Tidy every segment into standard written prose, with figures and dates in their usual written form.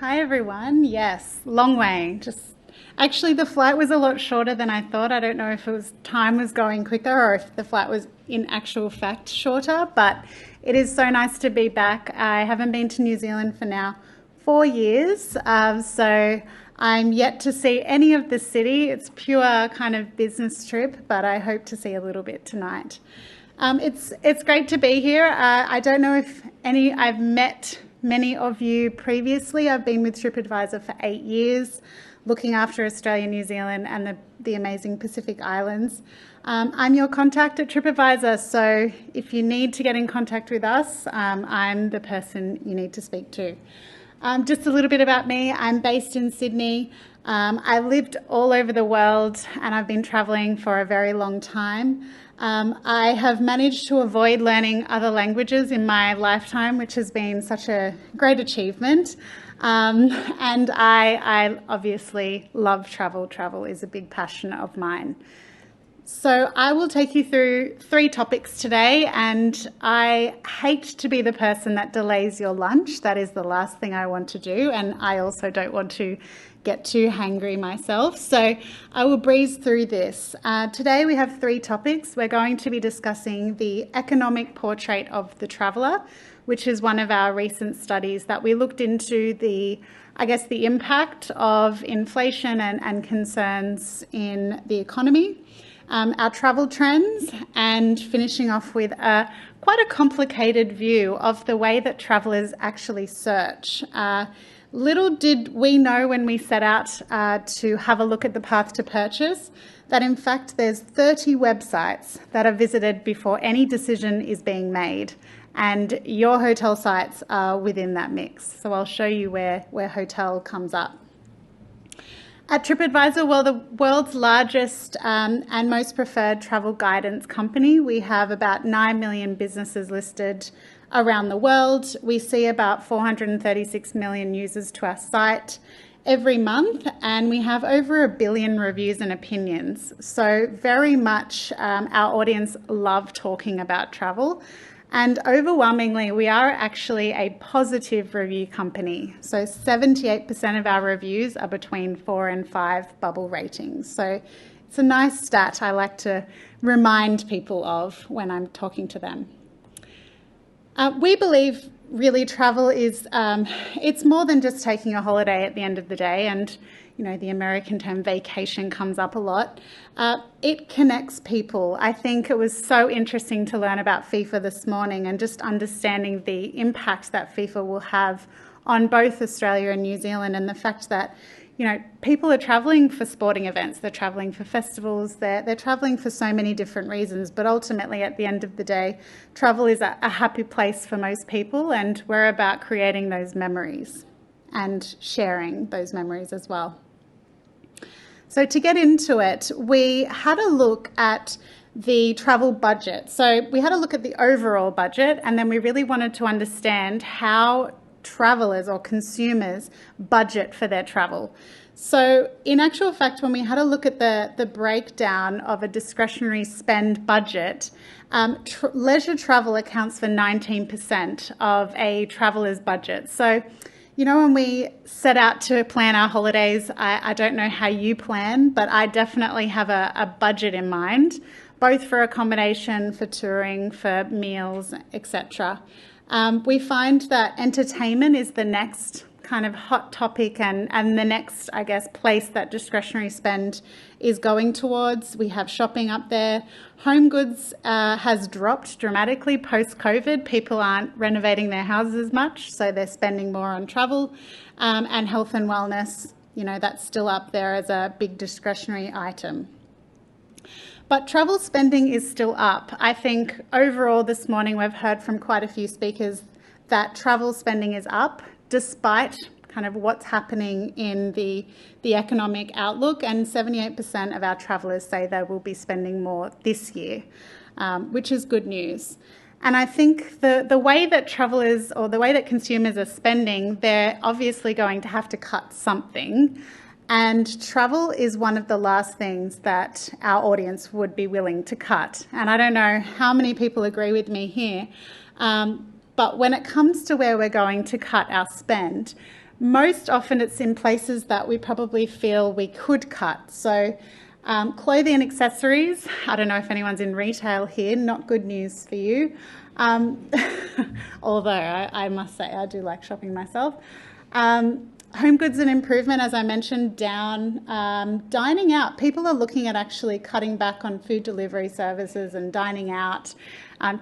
Hi everyone. Yes, long way. Just actually the flight was a lot shorter than I thought. I don't know if it was time was going quicker or if the flight was in actual fact shorter, but it is so nice to be back. I haven't been to New Zealand for now 4 years, so I'm yet to see any of the city. It's pure kind of business trip, but I hope to see a little bit tonight. It's great to be here. I don't know if I've met many of you previously. I've been with TripAdvisor for 8 years, looking after Australia, New Zealand, and the amazing Pacific Islands. I'm your contact at TripAdvisor, so if you need to get in contact with us, I'm the person you need to speak to. Just a little bit about me. I'm based in Sydney. I lived all over the world and I've been travelling for a very long time. I have managed to avoid learning other languages in my lifetime, which has been such a great achievement. And I obviously love travel. Travel is a big passion of mine. So I will take you through 3 topics today, and I hate to be the person that delays your lunch. That is the last thing I want to do, and I also don't want to get too hangry myself. So I will breeze through this. Today we have 3 topics. We're going to be discussing the economic portrait of the traveller, which is one of our recent studies that we looked into the impact of inflation and concerns in the economy. Our travel trends, and finishing off with quite a complicated view of the way that travellers actually search. Little did we know when we set out to have a look at the path to purchase that in fact there's 30 websites that are visited before any decision is being made, and your hotel sites are within that mix. So I'll show you where hotel comes up. At TripAdvisor, well, the world's largest and most preferred travel guidance company, we have about 9 million businesses listed around the world. We see about 436 million users to our site every month, and we have over 1 billion reviews and opinions. So very much our audience love talking about travel. And overwhelmingly, we are actually a positive review company. So 78% of our reviews are between 4 and 5 bubble ratings. So it's a nice stat I like to remind people of when I'm talking to them. We believe really travel is, it's more than just taking a holiday at the end of the day, and the American term vacation comes up a lot. It connects people. I think it was so interesting to learn about FIFA this morning and just understanding the impact that FIFA will have on both Australia and New Zealand, and the fact that people are travelling for sporting events, they're travelling for festivals, they're travelling for so many different reasons, but ultimately at the end of the day, travel is a happy place for most people, and we're about creating those memories and sharing those memories as well. So to get into it, we had a look at the travel budget. So we had a look at the overall budget, and then we really wanted to understand how travellers or consumers budget for their travel. So in actual fact, when we had a look at the breakdown of a discretionary spend budget, leisure travel accounts for 19% of a traveller's budget. So when we set out to plan our holidays, I don't know how you plan, but I definitely have a budget in mind, both for accommodation, for touring, for meals, etc. We find that entertainment is the next kind of hot topic and the next, place that discretionary spend is going towards. We have shopping up there. Home goods has dropped dramatically post-COVID. People aren't renovating their houses as much, so they're spending more on travel. And health and wellness, that's still up there as a big discretionary item. But travel spending is still up. I think overall this morning we've heard from quite a few speakers that travel spending is up despite kind of what's happening in the economic outlook, and 78% of our travellers say they will be spending more this year, which is good news. And I think the way that travellers or the way that consumers are spending, they're obviously going to have to cut something. And travel is one of the last things that our audience would be willing to cut. And I don't know how many people agree with me here, but when it comes to where we're going to cut our spend, Most often it's in places that we probably feel we could cut. So clothing and accessories, I don't know if anyone's in retail here, not good news for you. Although I must say I do like shopping myself. Home goods and improvement, as I mentioned, down. Dining out, people are looking at actually cutting back on food delivery services and dining out.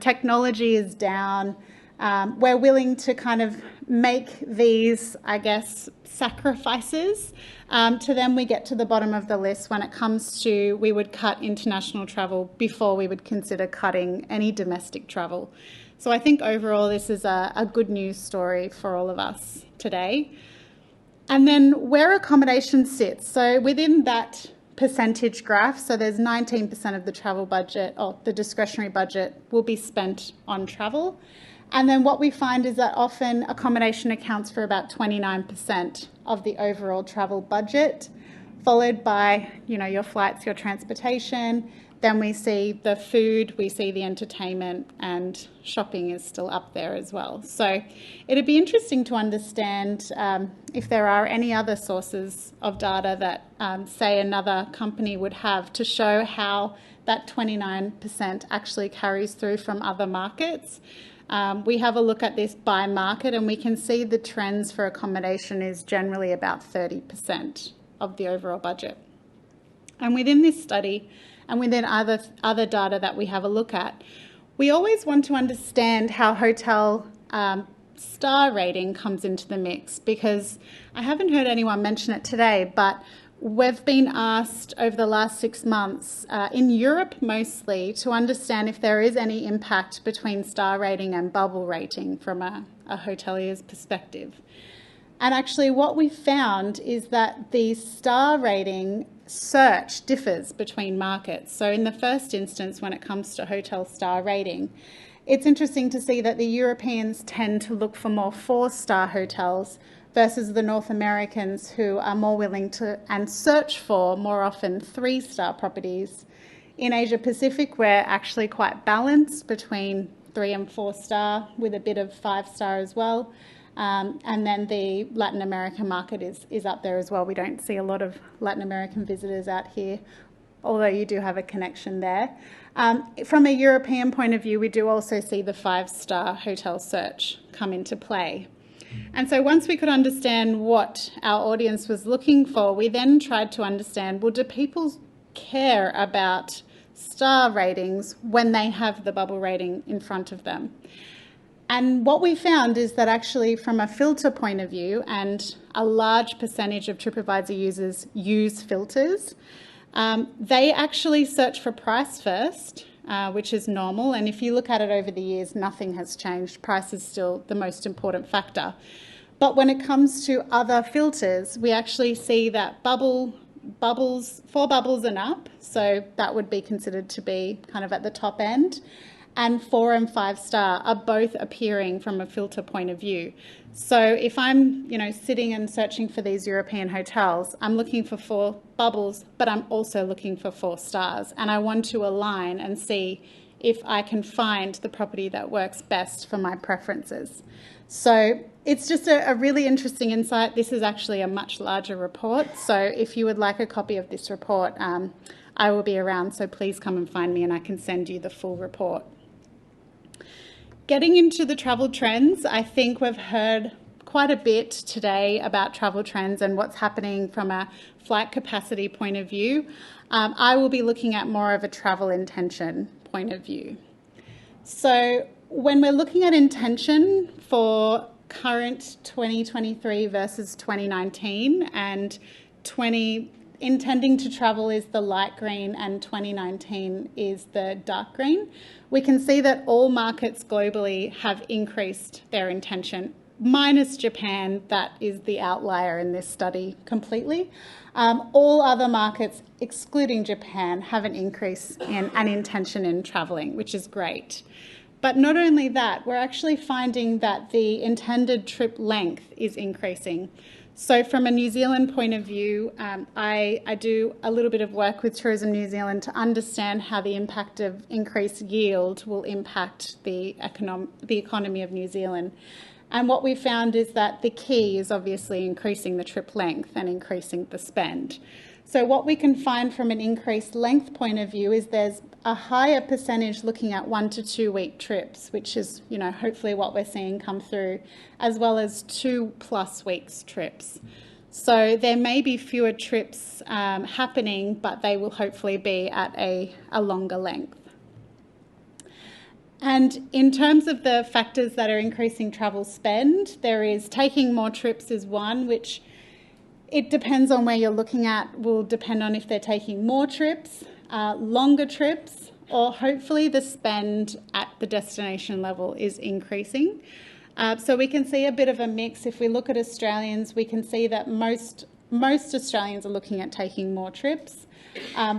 Technology is down. We're willing to kind of make these, I guess, sacrifices. To them, we get to the bottom of the list when it comes to we would cut international travel before we would consider cutting any domestic travel. So I think overall this is a good news story for all of us today. And then where accommodation sits. So within that percentage graph, so there's 19% of the travel budget or the discretionary budget will be spent on travel. And then what we find is that often accommodation accounts for about 29% of the overall travel budget, followed by, your flights, your transportation. Then we see the food, we see the entertainment, and shopping is still up there as well. So it'd be interesting to understand if there are any other sources of data that, say, another company would have to show how that 29% actually carries through from other markets. We have a look at this by market and we can see the trends for accommodation is generally about 30% of the overall budget. And within this study and within other data that we have a look at, we always want to understand how hotel star rating comes into the mix, because I haven't heard anyone mention it today, but we've been asked over the last 6 months, in Europe mostly, to understand if there is any impact between star rating and bubble rating from a hotelier's perspective. And actually what we found is that the star rating search differs between markets. So in the first instance, when it comes to hotel star rating, it's interesting to see that the Europeans tend to look for more 4-star hotels versus the North Americans, who are more willing to and search for more often 3-star properties. In Asia Pacific, we're actually quite balanced between 3 and 4-star with a bit of 5-star as well. And then the Latin American market is up there as well. We don't see a lot of Latin American visitors out here, although you do have a connection there. From a European point of view, we do also see the 5-star hotel search come into play. And so once we could understand what our audience was looking for, we then tried to understand, well, do people care about star ratings when they have the bubble rating in front of them? And what we found is that actually from a filter point of view, and a large percentage of TripAdvisor users use filters, they actually search for price first, which is normal. And if you look at it over the years, nothing has changed. Price is still the most important factor. But when it comes to other filters, we actually see that bubbles, 4 bubbles and up, so that would be considered to be kind of at the top end, and 4 and 5-star are both appearing from a filter point of view. So if I'm, sitting and searching for these European hotels, I'm looking for 4 bubbles, but I'm also looking for 4 stars. And I want to align and see if I can find the property that works best for my preferences. So it's just a really interesting insight. This is actually a much larger report. So if you would like a copy of this report, I will be around. So please come and find me and I can send you the full report. Getting into the travel trends, I think we've heard quite a bit today about travel trends and what's happening from a flight capacity point of view. I will be looking at more of a travel intention point of view. So when we're looking at intention for current 2023 versus 2019, and intending to travel is the light green and 2019 is the dark green, we can see that all markets globally have increased their intention, minus Japan. That is the outlier in this study completely. All other markets, excluding Japan, have an increase in an intention in travelling, which is great. But not only that, we're actually finding that the intended trip length is increasing. So from a New Zealand point of view, I do a little bit of work with Tourism New Zealand to understand how the impact of increased yield will impact the economy of New Zealand. And what we found is that the key is obviously increasing the trip length and increasing the spend. So what we can find from an increased length point of view is there's a higher percentage looking at 1 to 2 week trips, which is, hopefully what we're seeing come through, as well as 2+ weeks trips. So there may be fewer trips happening, but they will hopefully be at a longer length. And in terms of the factors that are increasing travel spend, there is taking more trips is one, which it depends on where you're looking at, will depend on if they're taking more trips, longer trips, or hopefully the spend at the destination level is increasing. So we can see a bit of a mix. If we look at Australians, we can see that most Australians are looking at taking more trips,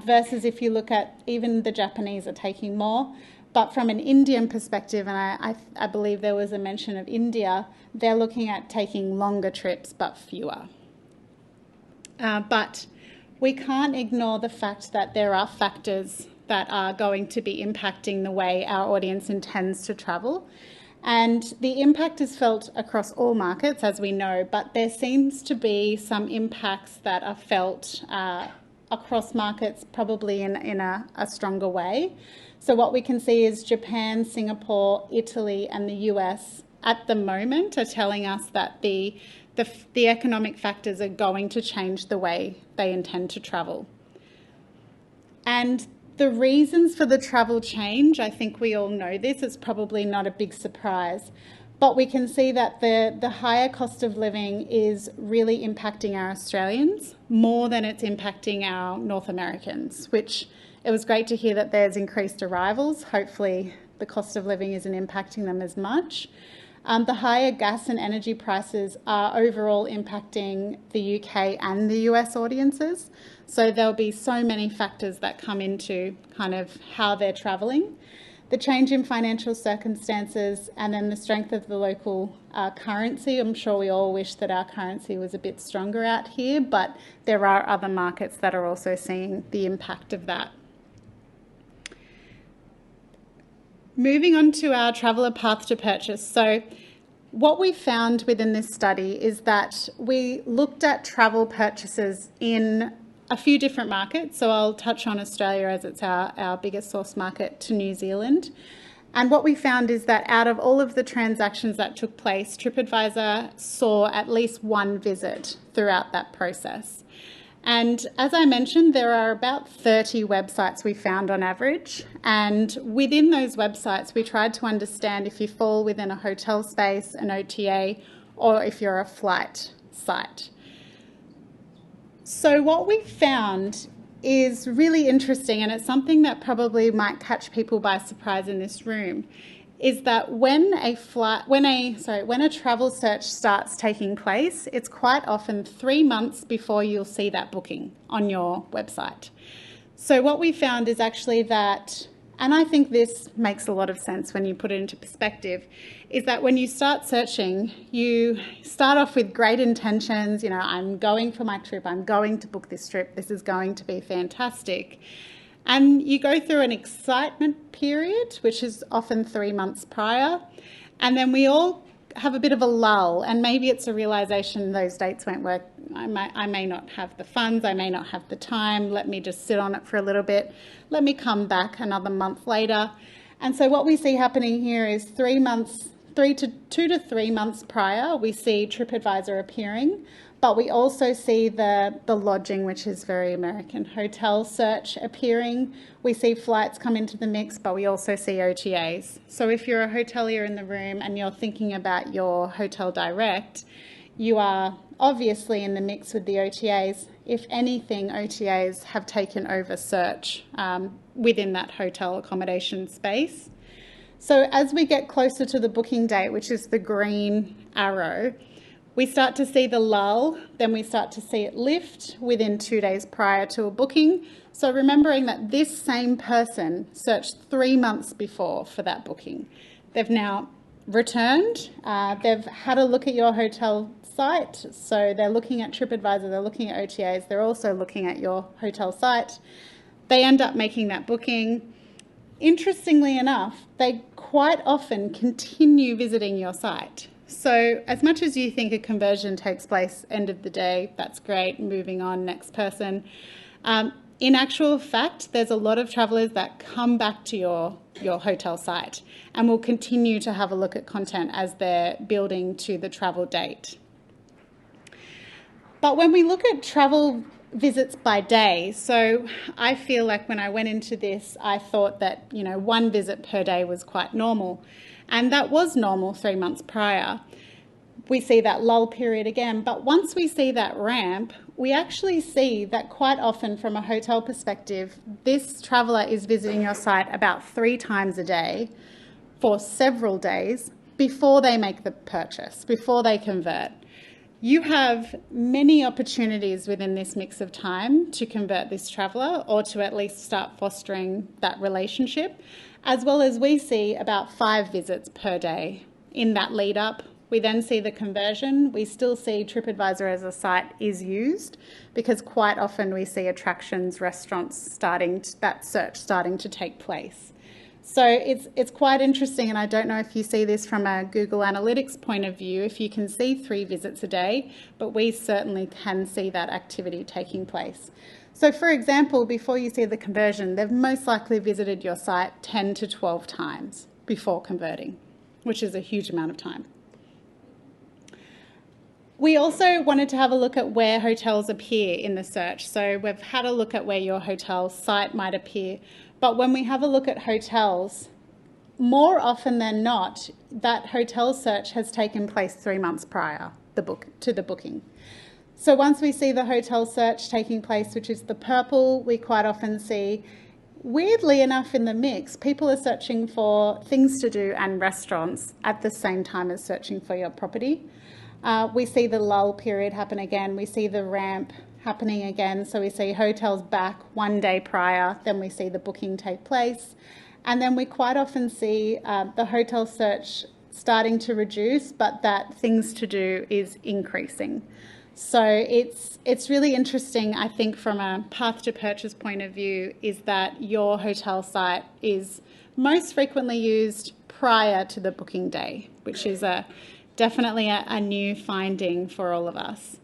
versus if you look at even the Japanese are taking more. But from an Indian perspective, and I believe there was a mention of India, they're looking at taking longer trips but fewer. But we can't ignore the fact that there are factors that are going to be impacting the way our audience intends to travel. And the impact is felt across all markets, as we know, but there seems to be some impacts that are felt across markets probably in a stronger way. So what we can see is Japan, Singapore, Italy and the US at the moment are telling us that the economic factors are going to change the way they intend to travel. And the reasons for the travel change, I think we all know this, it's probably not a big surprise, but we can see that the higher cost of living is really impacting our Australians more than it's impacting our North Americans, which it was great to hear that there's increased arrivals. Hopefully the cost of living isn't impacting them as much. The higher gas and energy prices are overall impacting the UK and the US audiences. So there'll be so many factors that come into kind of how they're travelling. The change in financial circumstances and then the strength of the local currency. I'm sure we all wish that our currency was a bit stronger out here, but there are other markets that are also seeing the impact of that. Moving on to our traveller path to purchase. So what we found within this study is that we looked at travel purchases in a few different markets. So I'll touch on Australia as it's our biggest source market to New Zealand. And what we found is that out of all of the transactions that took place, TripAdvisor saw at least one visit throughout that process. And as I mentioned, there are about 30 websites we found on average. And within those websites, we tried to understand if you fall within a hotel space, an OTA, or if you're a flight site. So what we found is really interesting, and it's something that probably might catch people by surprise in this room, is that when a travel search starts taking place, it's quite often 3 months before you'll see that booking on your website. So what we found is actually that, and I think this makes a lot of sense when you put it into perspective, is that when you start searching, you start off with great intentions, I'm going for my trip, I'm going to book this trip, this is going to be fantastic. And you go through an excitement period, which is often 3 months prior, and then we all have a bit of a lull, and maybe it's a realisation those dates won't work. I may not have the funds, I may not have the time, let me just sit on it for a little bit, let me come back another month later. And so what we see happening here is 2 to 3 months prior, we see TripAdvisor appearing, but we also see the lodging, which is very American, hotel search appearing. We see flights come into the mix, but we also see OTAs. So if you're a hotelier in the room and you're thinking about your hotel direct, you are obviously in the mix with the OTAs. If anything, OTAs have taken over search within that hotel accommodation space. So as we get closer to the booking date, which is the green arrow, we start to see the lull, then we start to see it lift within 2 days prior to a booking. So remembering that this same person searched 3 months before for that booking. They've now returned, they've had a look at your hotel site, so they're looking at TripAdvisor, they're looking at OTAs, they're also looking at your hotel site. They end up making that booking. Interestingly enough, they quite often continue visiting your site. So as much as you think a conversion takes place end of the day, that's great, moving on, next person. In actual fact, there's a lot of travellers that come back to your hotel site and will continue to have a look at content as they're building to the travel date. But when we look at travel visits by day, so I feel like when I went into this, I thought that, one visit per day was quite normal. And that was normal 3 months prior. We see that lull period again, but once we see that ramp, we actually see that quite often from a hotel perspective, this traveller is visiting your site about 3 times a day for several days before they make the purchase, before they convert. You have many opportunities within this mix of time to convert this traveller or to at least start fostering that relationship, as well as we see about 5 visits per day in that lead up. We then see the conversion. We still see TripAdvisor as a site is used because quite often we see attractions, restaurants that search starting to take place. So it's quite interesting, and I don't know if you see this from a Google Analytics point of view, if you can see 3 visits a day, but we certainly can see that activity taking place. So for example, before you see the conversion, they've most likely visited your site 10 to 12 times before converting, which is a huge amount of time. We also wanted to have a look at where hotels appear in the search. So we've had a look at where your hotel site might appear. But when we have a look at hotels, more often than not, that hotel search has taken place 3 months prior to the booking. So once we see the hotel search taking place, which is the purple, we quite often see, weirdly enough in the mix, people are searching for things to do and restaurants at the same time as searching for your property. We see the lull period happen again. We see the ramp happening again. So we see hotels back 1 day prior, then we see the booking take place. And then we quite often see the hotel search starting to reduce, but that things to do is increasing. So it's really interesting, I think, from a path to purchase point of view, is that your hotel site is most frequently used prior to the booking day, which is definitely a new finding for all of us.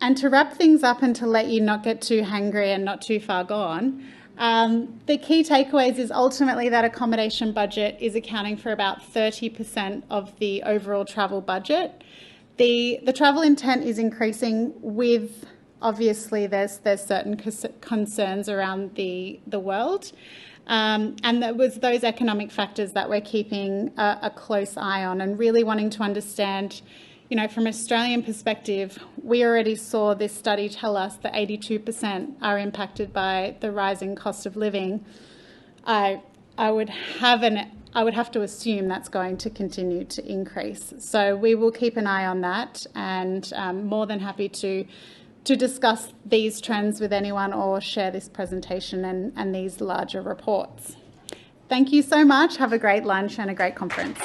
And to wrap things up and to let you not get too hangry and not too far gone, the key takeaways is ultimately that accommodation budget is accounting for about 30% of the overall travel budget. The travel intent is increasing with, obviously, there's certain concerns around the world. And that was those economic factors that we're keeping a close eye on and really wanting to understand, from an Australian perspective, we already saw this study tell us that 82% are impacted by the rising cost of living. I would have to assume that's going to continue to increase. So we will keep an eye on that, and more than happy to discuss these trends with anyone or share this presentation and these larger reports. Thank you so much. Have a great lunch and a great conference.